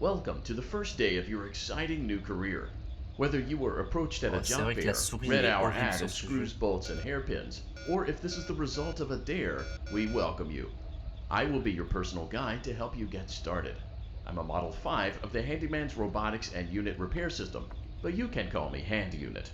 Welcome to the first day of your exciting new career. Whether you were approached at a job fair, read our ad of screws, bolts, and hairpins, or if this is the result of a dare, we welcome you. I will be your personal guide to help you get started. I'm a Model 5 of the Handyman's Robotics and Unit Repair System, but you can call me Hand Unit.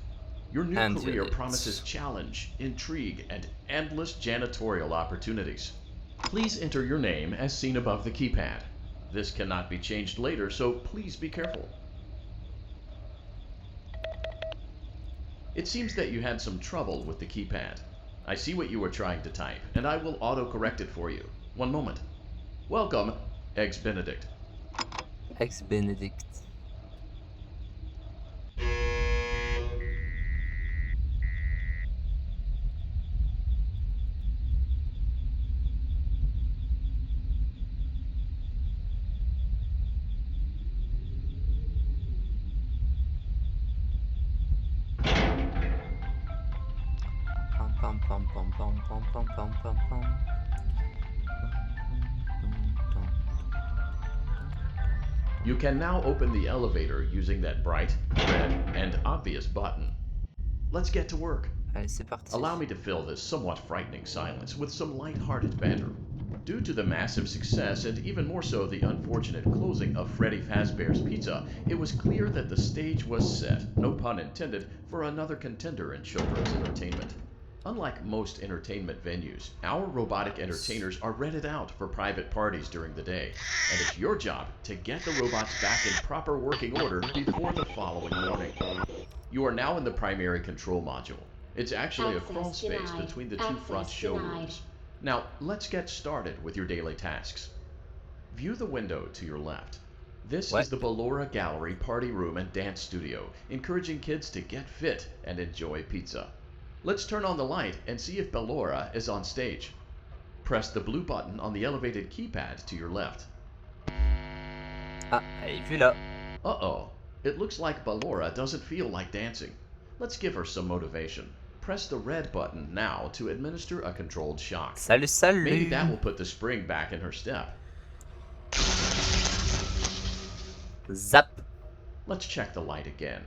Your new career promises challenge, intrigue, and endless janitorial opportunities. Please enter your name as seen above the keypad. This cannot be changed later, so please be careful. It seems that you had some trouble with the keypad. I see what you were trying to type, and I will auto-correct it for you. One moment. Welcome, Eggs Benedict. Eggs Benedict. You can now open the elevator using that bright, red, and obvious button. Let's get to work. Allez, c'est parti. Allow me to fill this somewhat frightening silence with some light-hearted banter. Due to the massive success, and even more so the unfortunate closing of Freddy Fazbear's Pizza, it was clear that the stage was set, no pun intended, for another contender in children's entertainment. Unlike most entertainment venues, our robotic entertainers are rented out for private parties during the day, and it's your job to get the robots back in proper working order before the following morning. You are now in the primary control module. It's actually a crawl space between the two front showrooms. Now, let's get started with your daily tasks. View the window to your left. This is the Ballora Gallery Party Room and Dance Studio, encouraging kids to get fit and enjoy pizza. Let's turn on the light and see if Ballora is on stage. Press the blue button on the elevated keypad to your left. Ah, elle est plus là. Uh-oh. It looks like Ballora doesn't feel like dancing. Let's give her some motivation. Press the red button now to administer a controlled shock. Salut, salut. Maybe that will put the spring back in her step. Zap. Let's check the light again.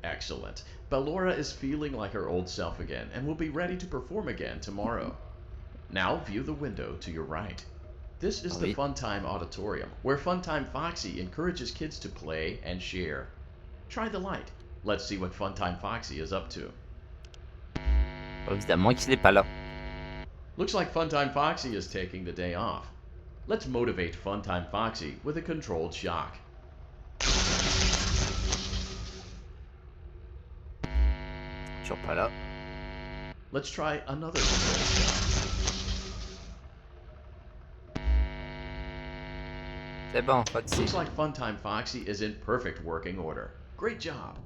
Excellent. Ballora is feeling like her old self again and will be ready to perform again tomorrow. Now view the window to your right. This is the Funtime Auditorium, where Funtime Foxy encourages kids to play and share. Try the light. Let's see what Funtime Foxy is up to. Évidemment qu'il n'est pas là. Looks like Funtime Foxy is taking the day off. Let's motivate Funtime Foxy with a controlled shock. Toujours pas là. Let's try another controlled shock. C'est bon, Foxy. Looks like Funtime Foxy is in perfect working order. Great job.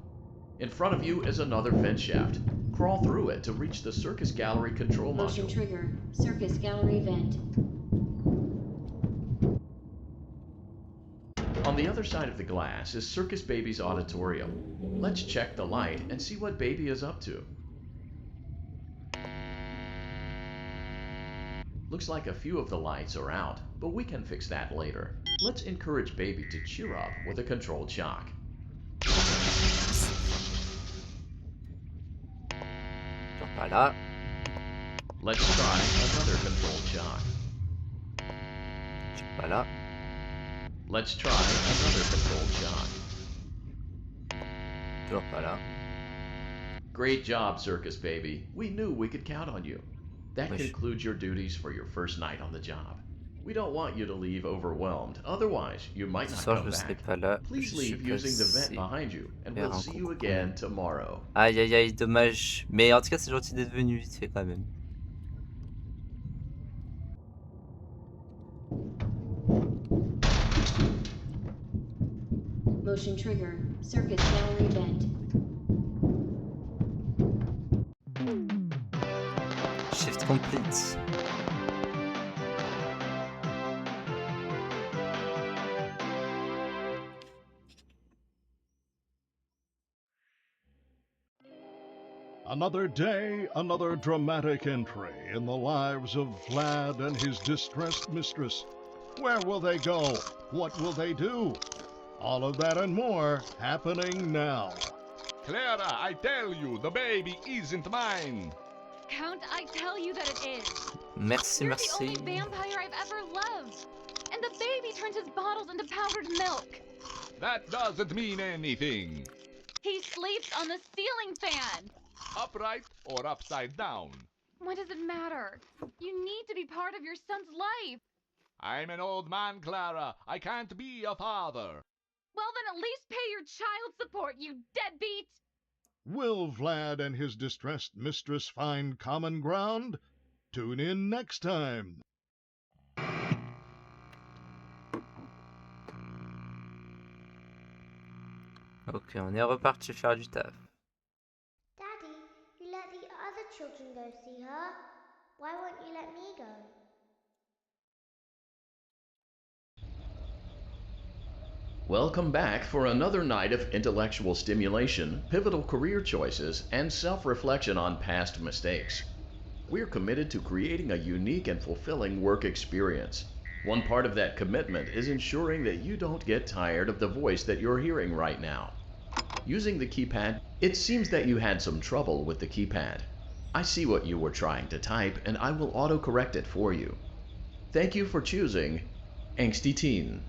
In front of you is another vent shaft. Crawl through it to reach the Circus Gallery control module. Motion trigger. Circus Gallery vent. On the other side of the glass is Circus Baby's auditorium. Let's check the light and see what Baby is up to. Looks like a few of the lights are out, but we can fix that later. Let's encourage Baby to cheer up with a controlled shock. Toujours pas là. Let's try another controlled shock. Toujours pas là. Let's try another controlled shock. Toujours pas là. Great job, Circus Baby. We knew we could count on you. That concludes your duties for your first night on the job. We don't want you to leave overwhelmed, otherwise you might not come back. Please leave using the vent behind you, and we'll see you again tomorrow. Aïe aïe aïe, dommage. Mais en tout cas, c'est gentil d'être venu vite fait quand même. Motion trigger. Circus Gallery vent. Shift complete. Another day, another dramatic entry in the lives of Vlad and his distressed mistress. Where will they go? What will they do? All of that and more happening now. Clara, I tell you, the baby isn't mine. Count, I tell you that it is. Merci, You're the merci. only vampire I've ever loved. And the baby turns his bottles into powdered milk. That doesn't mean anything. He sleeps on the ceiling fan. Upright or upside down. What does it matter? You need to be part of your son's life. I'm an old man, Clara. I can't be a father. Well, then at least pay your child support, you deadbeat. Will Vlad and his distressed mistress find common ground? Tune in next time. Ok, on est reparti faire du taf. Daddy, you let the other children go see her. Why won't you let me go? Welcome back for another night of intellectual stimulation, pivotal career choices, and self-reflection on past mistakes. We're committed to creating a unique and fulfilling work experience. One part of that commitment is ensuring that you don't get tired of the voice that you're hearing right now. Using the keypad, it seems that you had some trouble with the keypad. I see what you were trying to type, and I will auto-correct it for you. Thank you for choosing Angsty Teen.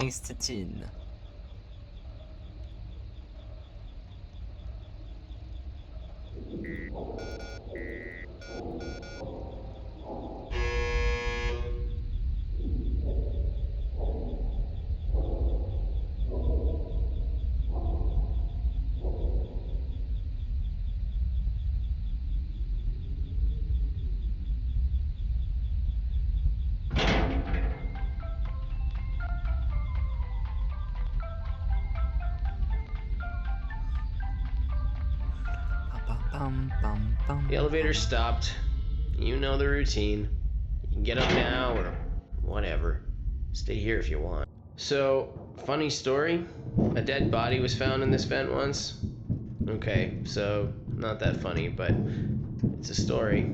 Institutine. The elevator stopped. You know the routine. You can get up now or whatever. Stay here if you want. So, funny story. A dead body was found in this vent once. Okay, so not that funny, but it's a story.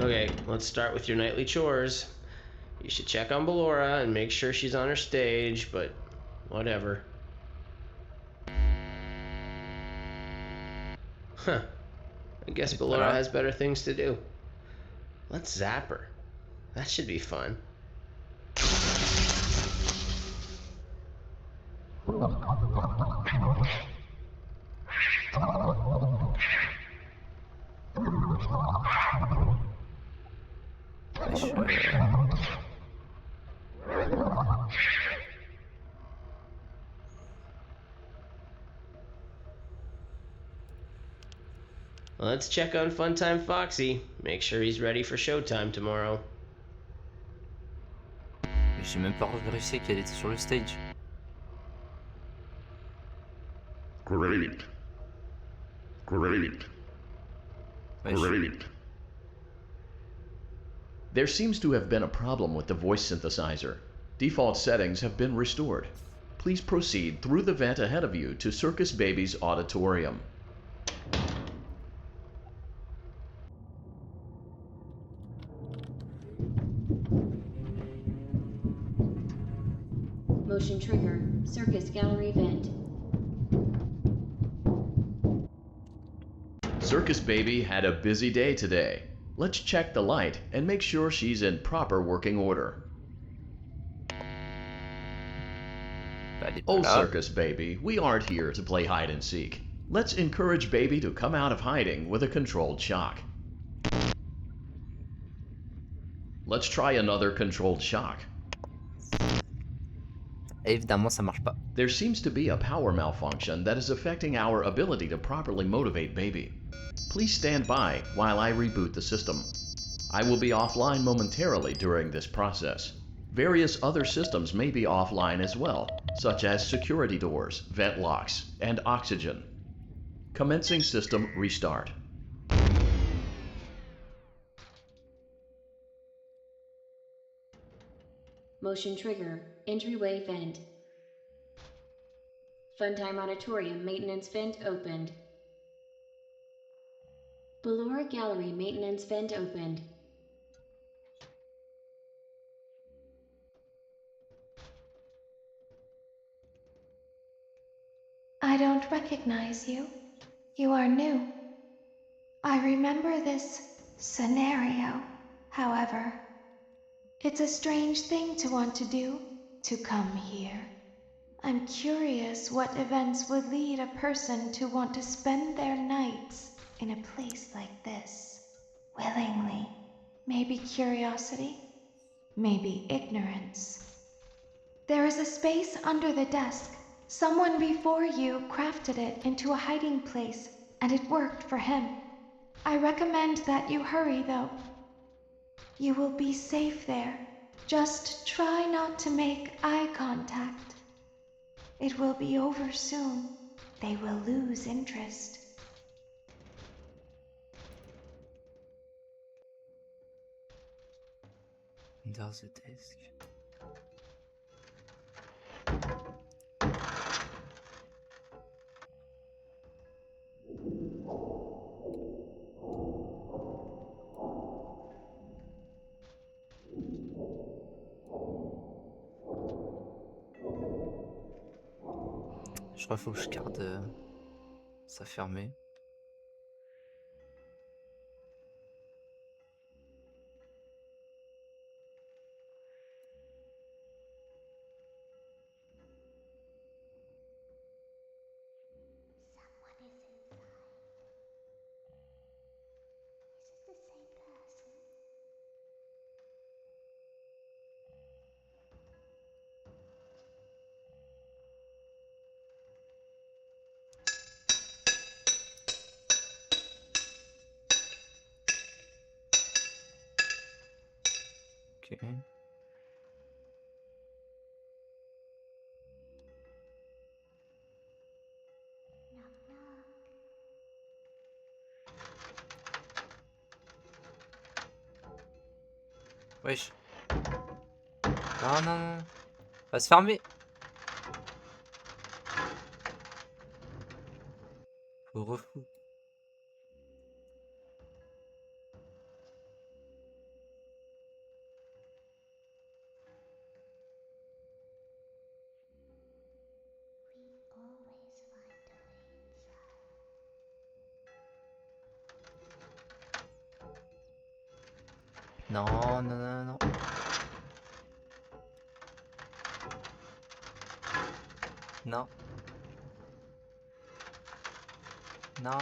Okay, let's start with your nightly chores. You should check on Ballora and make sure she's on her stage, but whatever. Huh. I guess Ballora has better things to do. Let's zap her. That should be fun. Let's check on Funtime Foxy. Make sure he's ready for showtime tomorrow. J'ai même pas vérifié qu'elle était sur le stage. Great. Great. Great. There seems to have been a problem with the voice synthesizer. Default settings have been restored. Please proceed through the vent ahead of you to Circus Baby's auditorium. Motion trigger, circus gallery vent. Circus Baby had a busy day today. Let's check the light and make sure she's in proper working order. Oh, Circus Baby, we aren't here to play hide and seek. Let's encourage Baby to come out of hiding with a controlled shock. Let's try another controlled shock. Évidemment, ça marche pas. There seems to be a power malfunction that is affecting our ability to properly motivate Baby. Please stand by while I reboot the system. I will be offline momentarily during this process. Various other systems may be offline as well, such as security doors, vent locks, and oxygen. Commencing system restart. Motion trigger, entryway vent. Funtime auditorium maintenance vent opened. Ballora gallery maintenance vent opened. don't recognize you. You are new. I remember this scenario, however. It's a strange thing to want to do, to come here. I'm curious what events would lead a person to want to spend their nights in a place like this. Willingly. Maybe curiosity, maybe ignorance. There is a space under the desk. Someone before you crafted it into a hiding place, and it worked for him. I recommend that you hurry, though. You will be safe there. Just try not to make eye contact. It will be over soon. They will lose interest. Under the desk. Je crois qu'il faut que je garde ça fermé. Ok. Wesh. Non, non, non. Va se fermer. Pauvre fou. Non, non, non, non. Non. Non.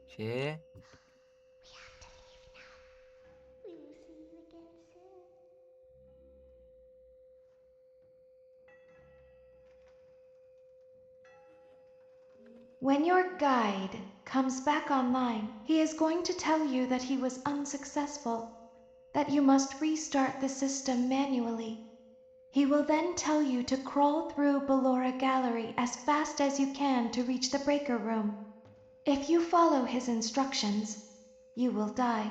Ok. When your guide comes back online, he is going to tell you that he was unsuccessful, that you must restart the system manually. He will then tell you to crawl through Ballora Gallery as fast as you can to reach the breaker room. If you follow his instructions, you will die.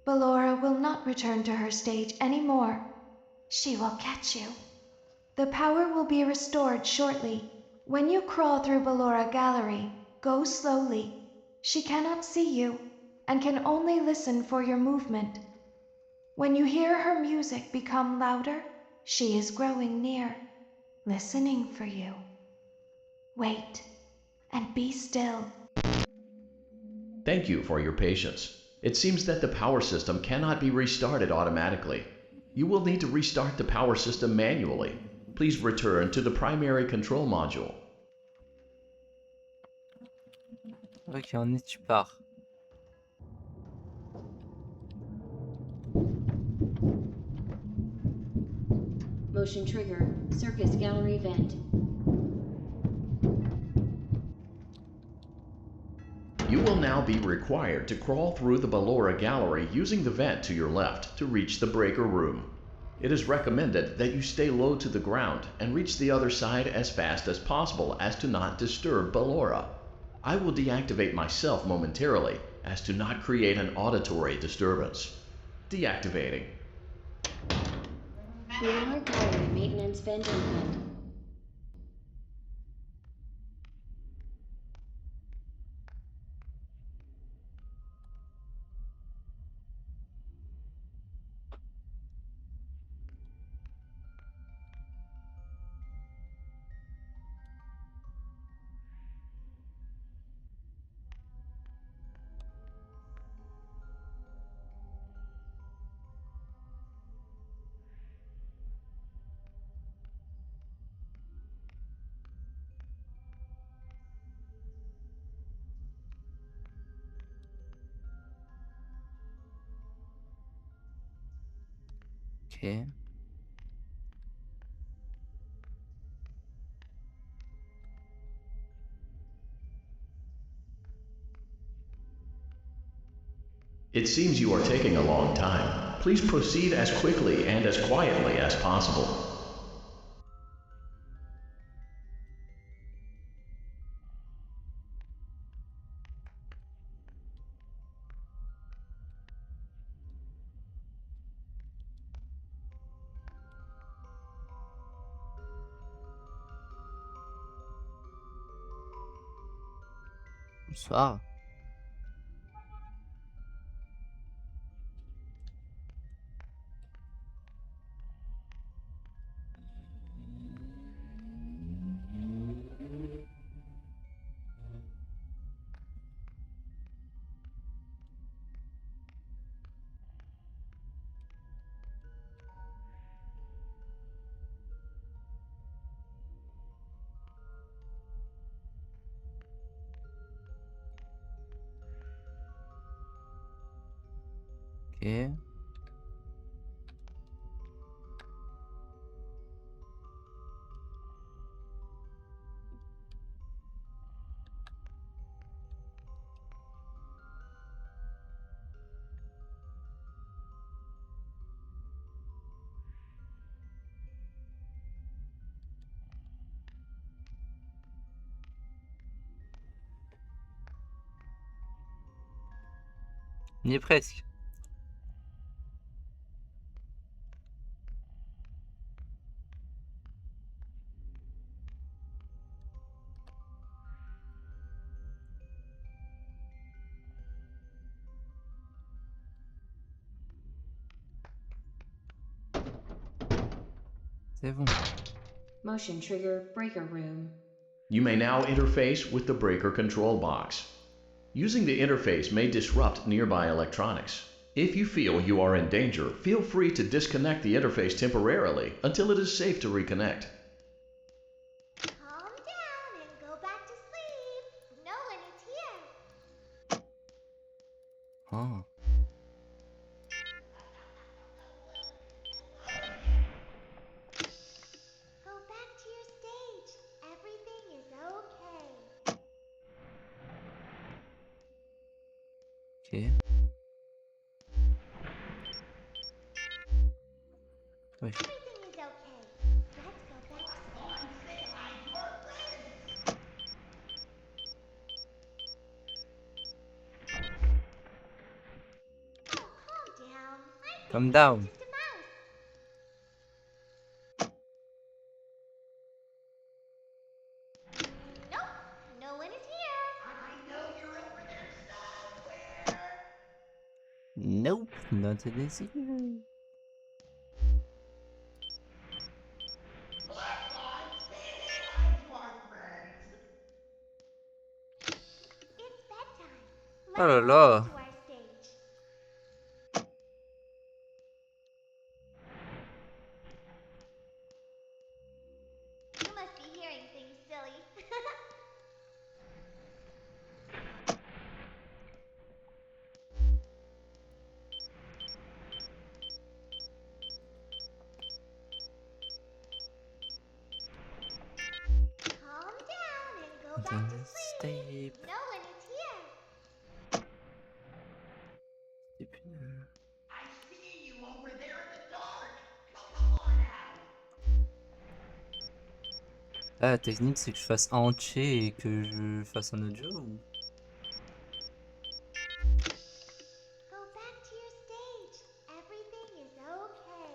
Ballora will not return to her stage anymore. She will catch you. The power will be restored shortly. When you crawl through Ballora Gallery, go slowly. She cannot see you, and can only listen for your movement. When you hear her music become louder, she is growing near, listening for you. Wait, and be still. Thank you for your patience. It seems that the power system cannot be restarted automatically. You will need to restart the power system manually. Please return to the primary control module. Ok, on est, tu pars. Motion trigger, circus gallery vent. You will now be required to crawl through the Ballora Gallery using the vent to your left to reach the breaker room. It is recommended that you stay low to the ground and reach the other side as fast as possible as to not disturb Ballora. I will deactivate myself momentarily as to not create an auditory disturbance. Deactivating. Ballora gallery maintenance vent opened. Ok. It seems you are taking a long time. Please proceed as quickly and as quietly as possible. Bonsoir. Ok. On y est presque. C'est bon. Motion trigger breaker room. You may now interface with the breaker control box. Using the interface may disrupt nearby electronics. If you feel you are in danger, feel free to disconnect the interface temporarily until it is safe to reconnect. Calm down and go back to sleep. No one is here. Oh. Go back to your stage. Everything is okay. Ok. Oui. Everything is okay. Let's go back to sleep. Oh, calm down. I think Calm it's down. just a mouse. Nope, no one is here. I know you're over there somewhere. Nope, not this here. It's bedtime. Oh là Let's go là. back to our stage. You must be hearing things, silly. Calm down and go back to sleep. No one is here. I see you over there in the dark. Come on out. Ah, la technique, c'est que je fasse un entier et que je fasse un autre jeu ou... Go back to your stage. Everything is okay.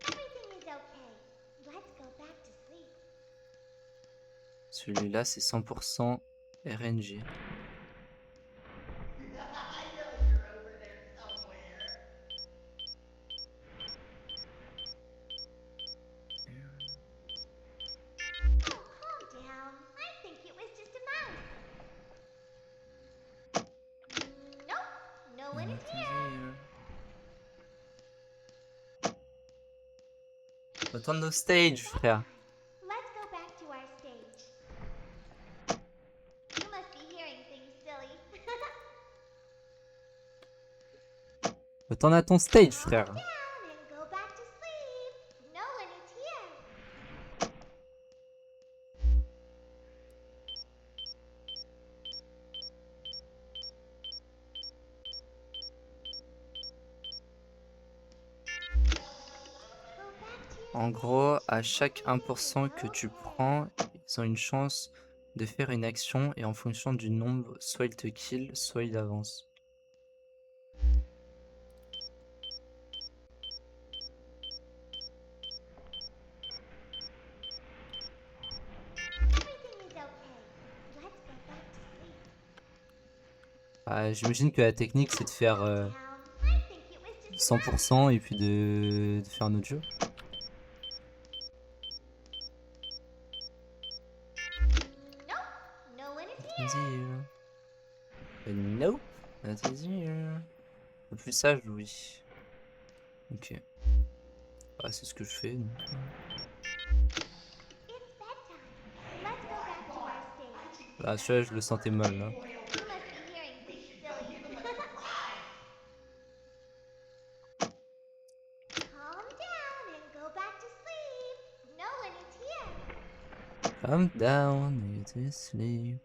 Everything is okay. Let's go back to sleep. Celui-là, c'est 100% RNG. Oh, calm down. I think it was just a mouse. Nope, no one is here. Retourne au stage, frère. Let's go back to our stage. You must be hearing things, silly. T'en as ton stage, frère. Down and go back to sleep. No one is here. En gros, à chaque 1% que tu prends, ils ont une chance de faire une action et en fonction du nombre, soit ils te kill, soit ils avancent. J'imagine que la technique c'est de faire 100% et puis de faire un autre jeu. Nope, not here. Le plus sage, oui. Ok. Bah, c'est ce que je fais. Donc. Bah, celui-là, je le sentais mal là. Calm down and go to sleep.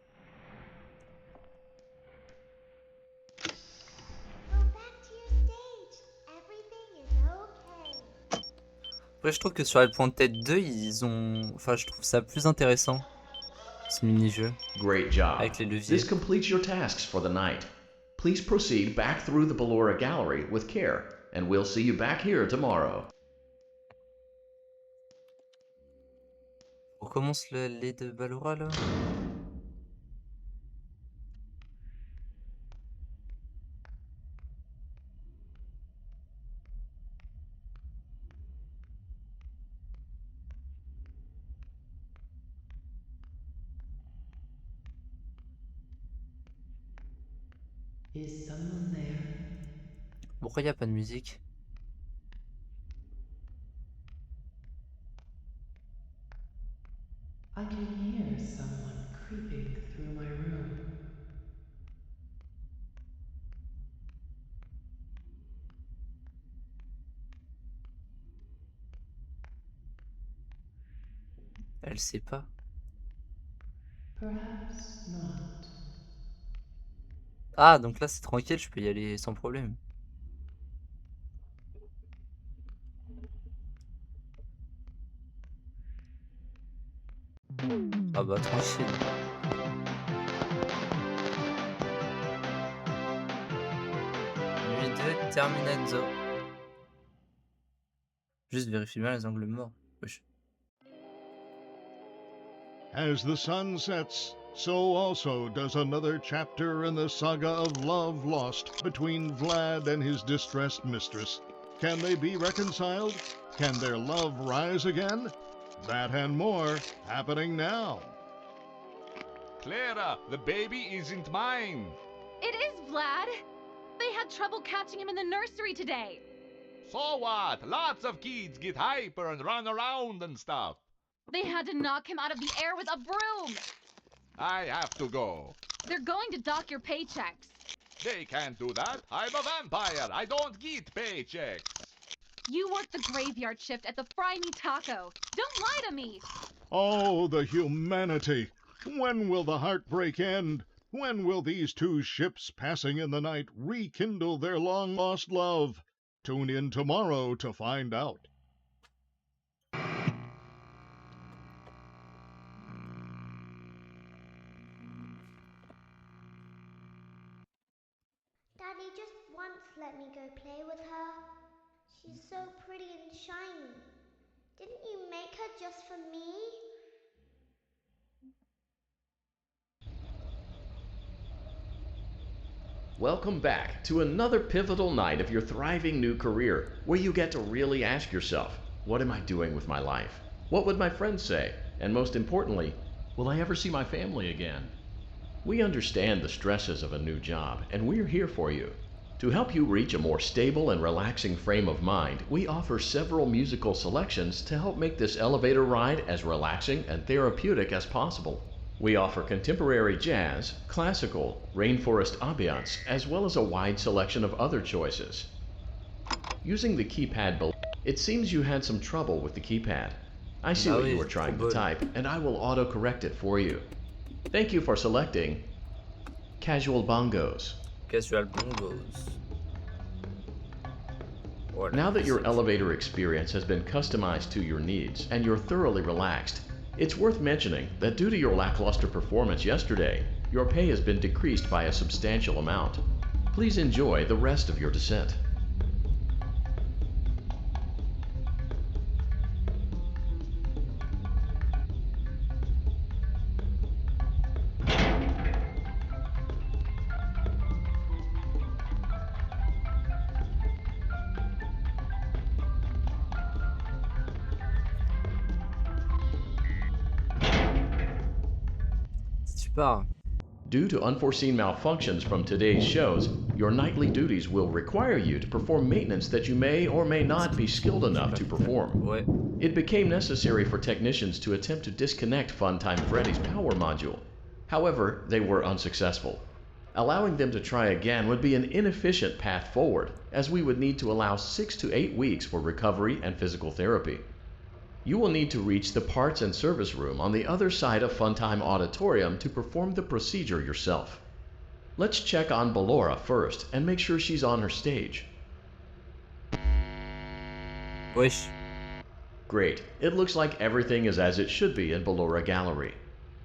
Après, je trouve que sur le point de tête 2, ils ont... Enfin, je trouve ça plus intéressant, ce mini-jeu. Great job. Avec les leviers. This completes your tasks for the night. Please proceed back through the Ballora gallery with care, and we'll see you back here tomorrow. On recommence le lait de Ballora, là. Pourquoi il n'y a pas de musique? I can hear someone creeping through my room. Elle sait pas. Perhaps not. Ah, donc là c'est tranquille, je peux y aller sans problème. Ah bah tranquille. Nuit 2, Terminazo. Juste vérifier bien les angles morts. Wesh. As the sun sets, so also does another chapter in the saga of love lost between Vlad and his distressed mistress. Can they be reconciled? Can their love rise again? That and more happening now. Clara, the baby isn't mine. It is Vlad. They had trouble catching him in the nursery today. So what? Lots of kids get hyper and run around and stuff. They had to knock him out of the air with a broom. I have to go. They're going to dock your paychecks. They can't do that. I'm a vampire. I don't get paychecks. You work the graveyard shift at the Fry Me Taco. Don't lie to me. Oh, the humanity! When will the heartbreak end? When will these two ships passing in the night rekindle their long-lost love? Tune in tomorrow to find out. Daddy just once let me go play with her. She's so pretty and shiny. Didn't you make her just for me? Welcome back to another pivotal night of your thriving new career, where you get to really ask yourself, what am I doing with my life? What would my friends say? And most importantly, will I ever see my family again? We understand the stresses of a new job, and we're here for you. To help you reach a more stable and relaxing frame of mind, we offer several musical selections to help make this elevator ride as relaxing and therapeutic as possible. We offer contemporary jazz, classical, rainforest ambiance, as well as a wide selection of other choices. using the keypad below. It seems you had some trouble with the keypad. I see what you were trying to type, and I will auto-correct it for you. Thank you for selecting Casual Bongos. Casual Bongos. Now that your elevator experience has been customized to your needs and you're thoroughly relaxed, it's worth mentioning that due to your lackluster performance yesterday, your pay has been decreased by a substantial amount. Please enjoy the rest of your descent. Due to unforeseen malfunctions from today's shows, your nightly duties will require you to perform maintenance that you may or may not be skilled enough to perform. It became necessary for technicians to attempt to disconnect Funtime Freddy's power module. However, they were unsuccessful. Allowing them to try again would be an inefficient path forward, as we would need to allow 6 to 8 weeks for recovery and physical therapy. You will need to reach the parts and service room on the other side of Funtime Auditorium to perform the procedure yourself. Let's check on Ballora first and make sure she's on her stage. Wesh. Great. It looks like everything is as it should be in Ballora Gallery.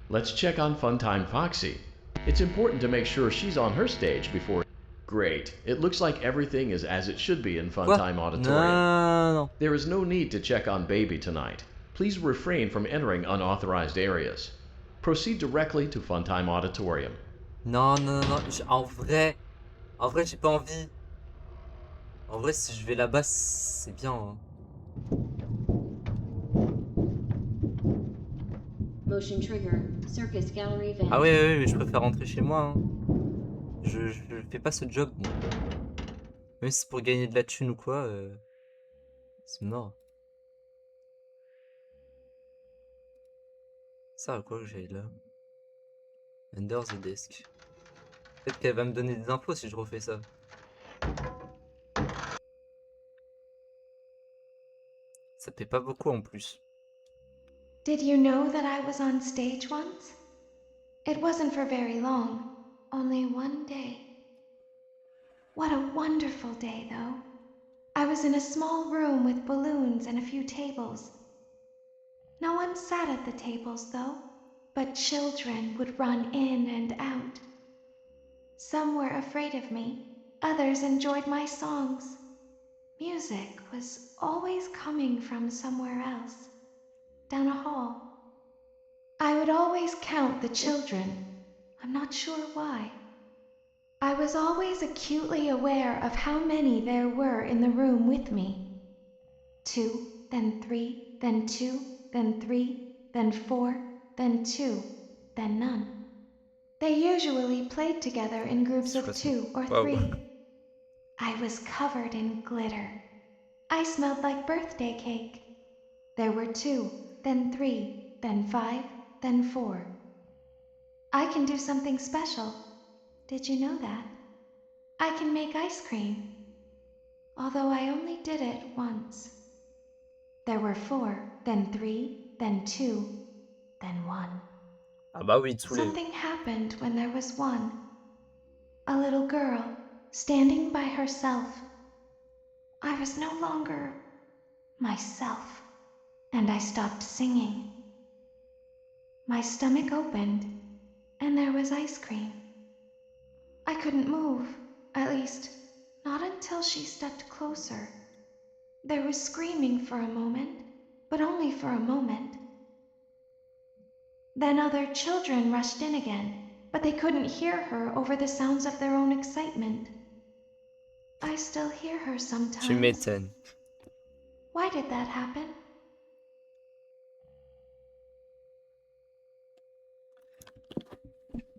Let's check on Funtime Foxy. It's important to make sure she's on her stage before... Great. It looks like everything is as it should be in Funtime Auditorium. No. There is no need to check on Baby tonight. Please refrain from entering unauthorized areas. Proceed directly to Funtime Auditorium. Non. En vrai, j'ai pas envie. En vrai, si je vais là-bas, c'est bien. Hein. Motion trigger, circus gallery vent. Ah oui, mais je préfère rentrer chez moi. Hein. Je fais pas ce job. Bon. Même si c'est pour gagner de la thune ou quoi, c'est mort. Ça à quoi que j'ai là? Under the desk. Peut-être qu'elle va me donner des infos si je refais ça. Ça paie pas beaucoup en plus. Did you know that I was on stage once? It wasn't for very long, only one day. What a wonderful day, though. I was in a small room with balloons and a few tables. No one sat at the tables, though, but children would run in and out. Some were afraid of me, others enjoyed my songs. Music was always coming from somewhere else, down a hall. I would always count the children. I'm not sure why. I was always acutely aware of how many there were in the room with me. 2, then 3, then 2, then 3, then 4, then 2, then none. They usually played together in groups of 2 or 3. I was covered in glitter. I smelled like birthday cake. There were 2, then 3, then 5, then 4. I can do something special. Did you know that? I can make ice cream. Although I only did it once. There were 4, then 3, then 2, then 1. Ah bah oui, tous les... Something happened when there was 1. A little girl, standing by herself. I was no longer myself, and I stopped singing. My stomach opened, and there was ice cream. I couldn't move, at least, not until she stepped closer. There was screaming for a moment, but only for a moment. Then other children rushed in again, but they couldn't hear her over the sounds of their own excitement. I still hear her sometimes. Tu m'étonnes. Why did that happen?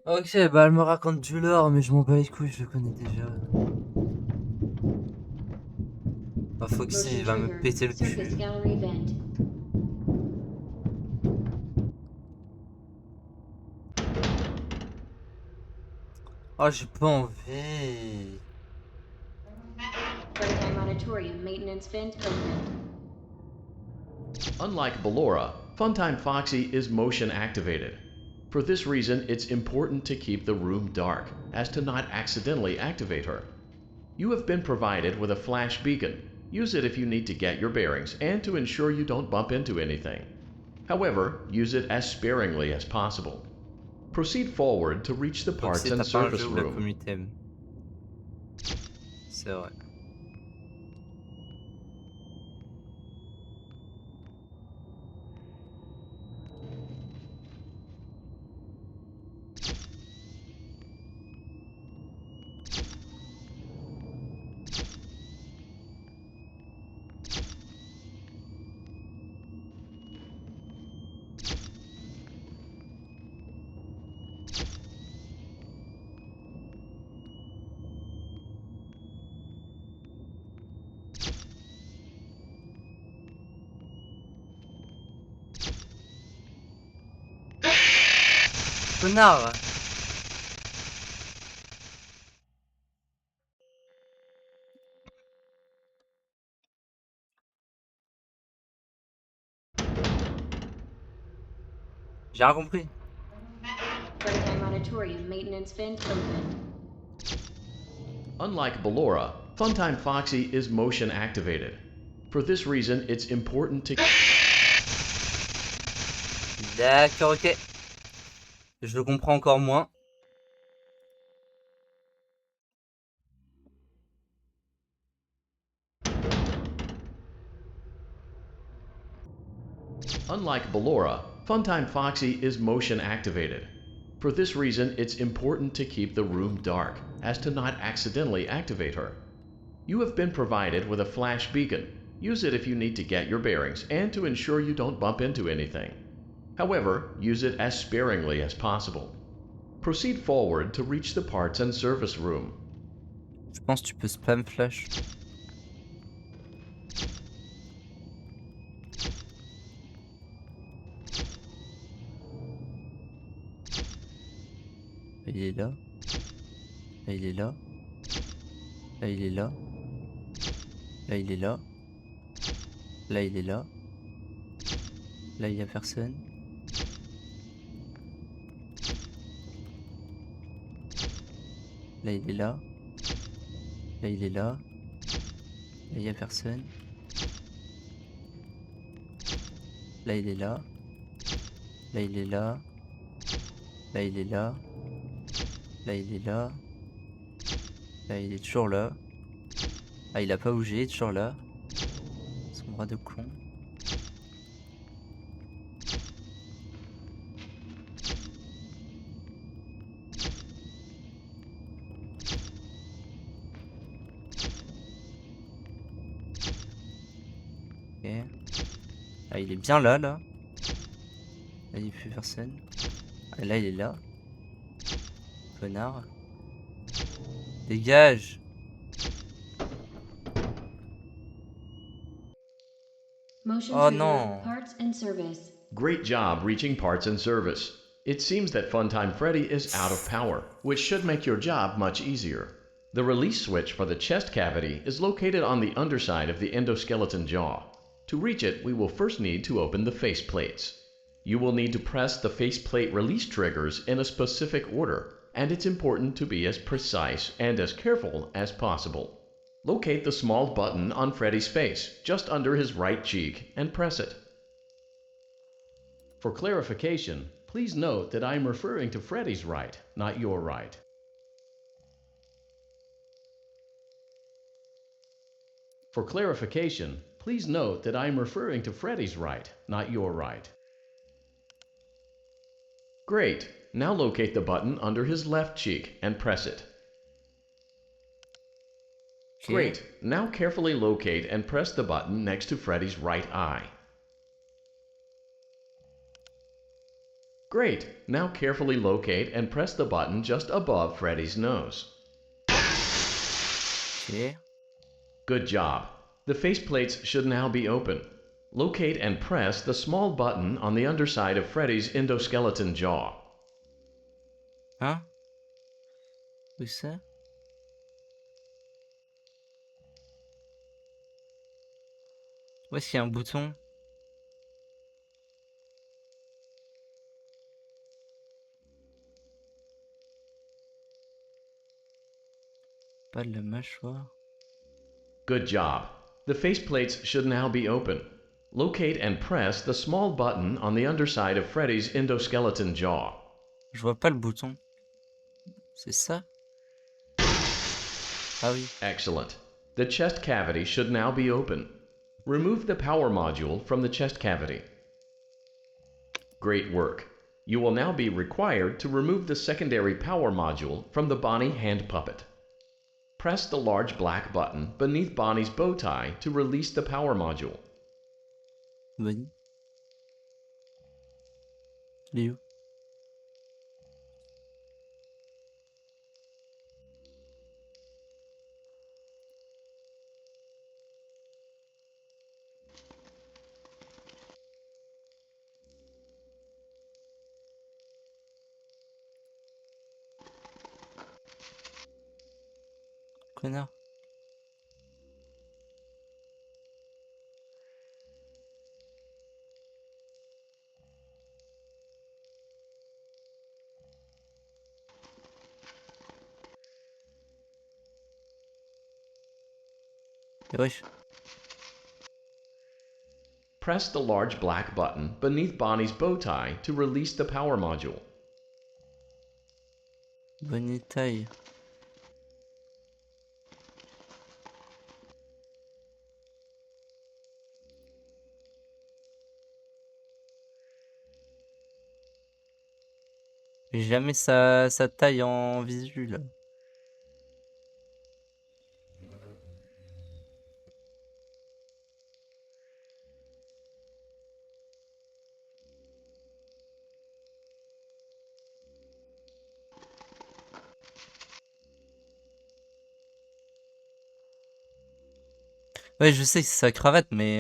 Ok, bah elle me raconte du lore, mais je m'en bats les couilles, je le connais déjà. Bah Foxy, il va me péter le cul. Oh, j'ai pas envie. auditorium maintenance vent open. Unlike Ballora, Funtime Foxy is motion activated. For this reason, it's important to keep the room dark, as to not accidentally activate her. You have been provided with a flash beacon. Use it if you need to get your bearings and to ensure you don't bump into anything. However, use it as sparingly as possible. Proceed forward to reach the Donc parts c'est and t'as pas un service jeu où la room. communauté aime. C'est vrai. Connard! J'ai rien compris. Funtime auditorium maintenance vent open. Unlike Ballora, Funtime Foxy is motion activated. For this reason, it's important to... D'accord, ok. Je le comprends encore moins. Unlike Ballora, Funtime Foxy is motion activated. For this reason, it's important to keep the room dark, as to not accidentally activate her. You have been provided with a flash beacon. Use it if you need to get your bearings and to ensure you don't bump into anything. However, use it as sparingly as possible. Proceed forward to reach the parts and service room. Je pense que tu peux spam flash. Il est là. Là, il est là. Là, il est là. Là, il est là. Là, il est là. Là, il y a personne. Là, il est là. Là, il est là. Là, il y a personne. Là, il est là. Là, il est là. Là, il est là. Là, il est là. Là, il est toujours là. Ah, il a pas bougé, il est toujours là. Son bras de con. Ok. Ah, il est bien là, là. Là, il n'y a plus personne. Ah, là, il est là. Connard. Dégage! Motion Oh trigger, non! parts and service. Great job reaching parts and service. It seems that Funtime Freddy is out of power, which should make your job much easier. The release switch for the chest cavity is located on the underside of the endoskeleton jaw. To reach it, we will first need to open the face plates. You will need to press the faceplate release triggers in a specific order, and it's important to be as precise and as careful as possible. Locate the small button on Freddy's face, just under his right cheek, and press it. For clarification, please note that I am referring to Freddy's right, not your right. For clarification, please note that I am referring to Freddy's right, not your right. Great. Now locate the button under his left cheek and press it. Okay. Great. Now carefully locate and press the button next to Freddy's right eye. Great. Now carefully locate and press the button just above Freddy's nose. Okay. Good job. The faceplates should now be open. Locate and press the small button on the underside of Freddy's endoskeleton jaw. Hein? Où ça? Où est-ce qu'il y a un bouton? Pas de la mâchoire. Good job. The faceplates should now be open. Locate and press the small button on the underside of Freddy's endoskeleton jaw. Je vois pas le bouton. C'est ça? Ah oui. Excellent. The chest cavity should now be open. Remove the power module from the chest cavity. Great work. You will now be required to remove the secondary power module from the Bonnie hand puppet. Press the large black button beneath Bonnie's bow tie to release the power module. Bonnie. Il est où? Connard. Wesh. Press the large black button beneath Bonnie's bow tie to release the power module. Bonnie taille. J'ai jamais sa taille en visu là. Ouais, je sais que c'est sa cravate, mais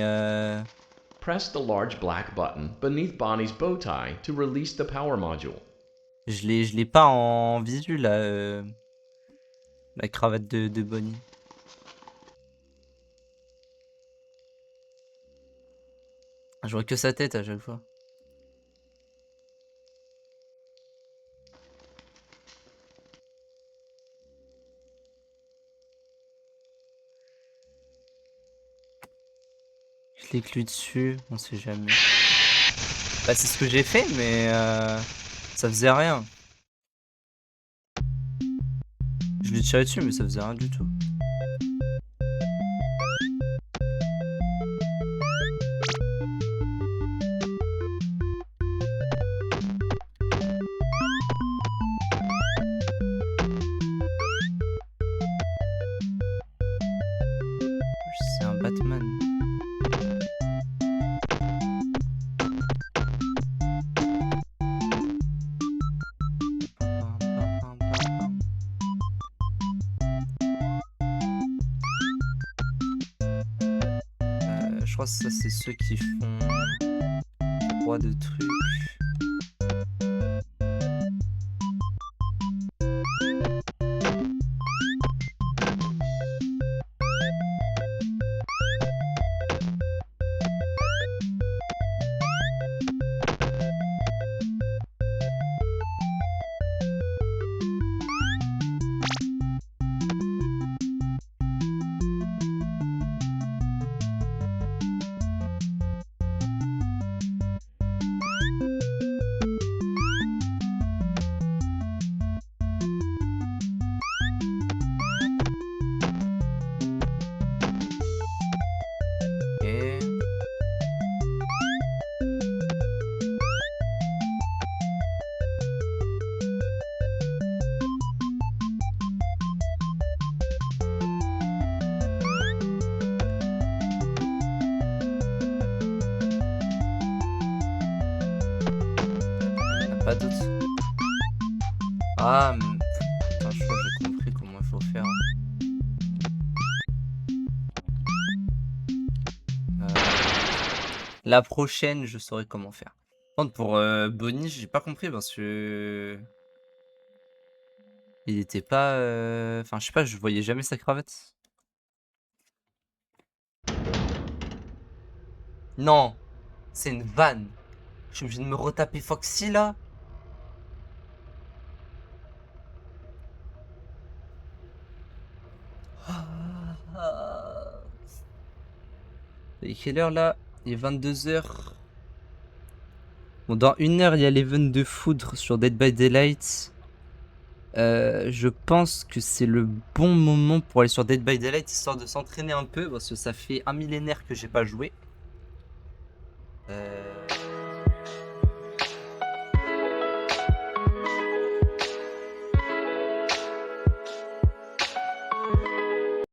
Press the large black button beneath Bonnie's bow tie to release the power module. je l'ai pas en visu là, la cravate de Bonnie. Je vois que sa tête à chaque fois. Je clique dessus, on sait jamais. Bah c'est ce que j'ai fait, mais ça faisait rien. Je lui tirais dessus, mais ça faisait rien du tout. C'est un Batman. Je crois que ça c'est ceux qui font droit de trucs. Pas d'autres. Ah, mais... Putain, je crois que j'ai compris comment il faut faire. La prochaine, je saurai comment faire. Par contre, pour Bonnie, j'ai pas compris parce que... Il était pas... Enfin, je sais pas, je voyais jamais sa cravate. Non, c'est une vanne. Je suis obligé de me retaper Foxy là. Il est quelle heure là? Il est 22h. Bon, dans 1 heure, il y a l'event de foudre sur Dead by Daylight. Je pense que c'est le bon moment pour aller sur Dead by Daylight, histoire de s'entraîner un peu, parce que ça fait un millénaire que j'ai pas joué.